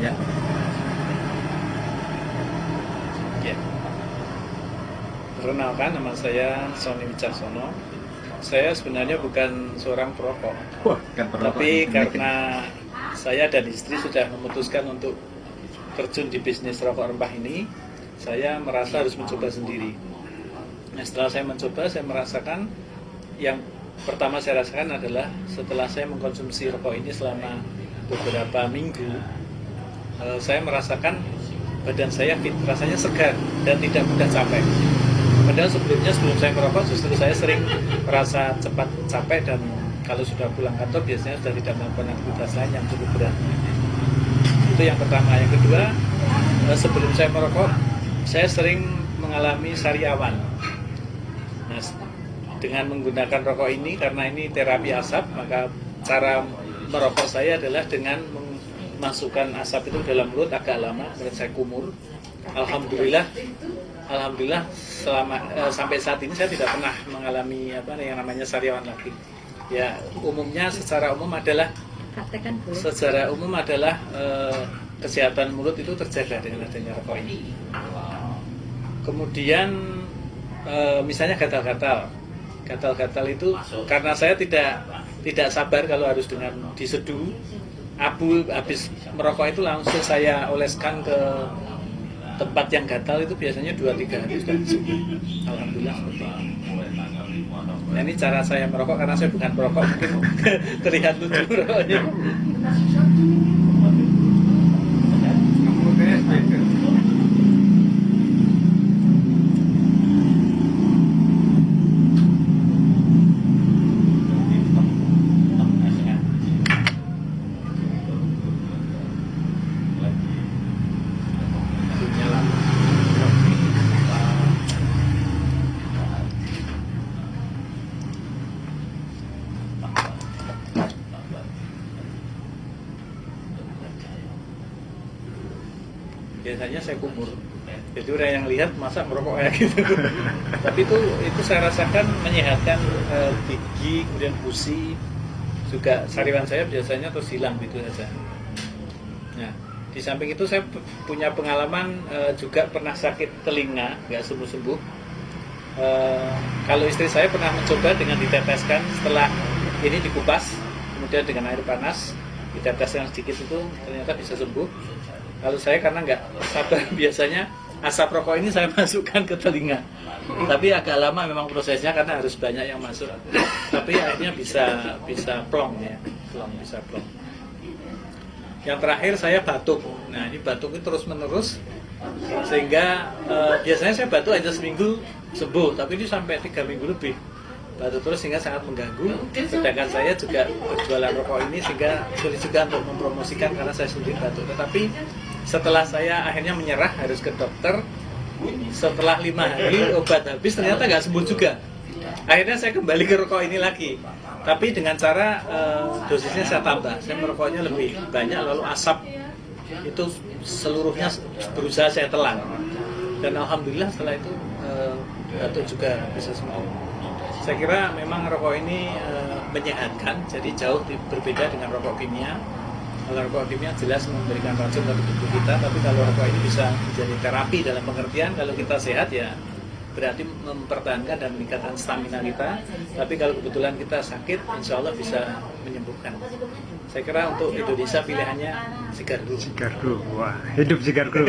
Ya. Ya. Perkenalkan, nama saya Sony Wicaksono. Saya sebenarnya bukan seorang perokok, Wah, kan perokok tapi ini. karena saya dan istri sudah memutuskan untuk terjun di bisnis rokok rempah ini, saya merasa harus mencoba sendiri. Nah, setelah saya mencoba, saya merasakan yang pertama saya rasakan adalah setelah saya mengkonsumsi rokok ini selama beberapa minggu, saya merasakan badan saya fit, rasanya segar dan tidak mudah capek. Padahal sebelum saya merokok justru saya sering merasa cepat capek dan kalau sudah pulang kantor biasanya sudah tidak melakukan aktivitas lain yang cukup berat. Itu yang pertama. Yang kedua, sebelum saya merokok, saya sering mengalami sariawan. Nah, dengan menggunakan rokok ini, karena ini terapi asap, maka cara merokok saya adalah dengan memasukkan asap itu dalam mulut agak lama, kemudian saya kumur. Alhamdulillah sampai saat ini saya tidak pernah mengalami yang namanya sariawan lagi. Ya, umumnya secara umum adalah kesehatan mulut itu terjaga dengan adanya rokok ini. Kemudian misalnya gatal-gatal itu karena saya tidak sabar kalau harus dengan diseduh abu habis merokok itu langsung saya oleskan ke tempat yang gatal itu biasanya 2-3 hari sudah sembuh. Alhamdulillah seperti itu. Nah, ini cara saya merokok karena saya bukan perokok, mungkin terlihat lucu rokoknya. Biasanya saya kumur, jadi orang yang lihat masa merokok kayak gitu. Tapi itu saya rasakan menyehatkan gigi, kemudian gusi, juga sariawan saya biasanya terus hilang gitu saja. Nah, di samping itu saya punya pengalaman juga pernah sakit telinga, nggak sembuh-sembuh. Kalau istri saya pernah mencoba dengan diteteskan setelah ini dikupas, kemudian dengan air panas diteteskan sedikit itu ternyata bisa sembuh. Kalau saya karena nggak sabar, biasanya asap rokok ini saya masukkan ke telinga. Tapi agak lama memang prosesnya karena harus banyak yang masuk. Tapi akhirnya bisa plong ya, bisa plong. Yang terakhir saya batuk. Nah, ini batuk itu terus menerus sehingga biasanya saya batuk aja seminggu sembuh, tapi ini sampai 3 minggu lebih batuk terus sehingga sangat mengganggu. Sedangkan saya juga berjualan rokok ini sehingga sulit juga untuk mempromosikan karena saya sendiri batuk. Tetapi setelah saya akhirnya menyerah harus ke dokter, setelah 5 hari obat habis ternyata nggak sembuh juga. Akhirnya saya kembali ke rokok ini lagi, tapi dengan cara dosisnya saya tambah. Saya merokoknya lebih banyak, lalu asap itu seluruhnya berusaha saya telan. Dan alhamdulillah setelah itu batuk juga bisa sembuh. Saya kira memang rokok ini menyehatkan, jadi jauh berbeda dengan rokok kimia. Kalau rokok kimia jelas memberikan racun bagi tubuh kita, tapi kalau rokok ini bisa menjadi terapi dalam pengertian kalau kita sehat ya berarti mempertahankan dan meningkatkan stamina kita. Tapi kalau kebetulan kita sakit, insya Allah bisa menyembuhkan. Saya kira untuk Indonesia pilihannya Cigargo. Cigargo, wah, hidup Cigargo.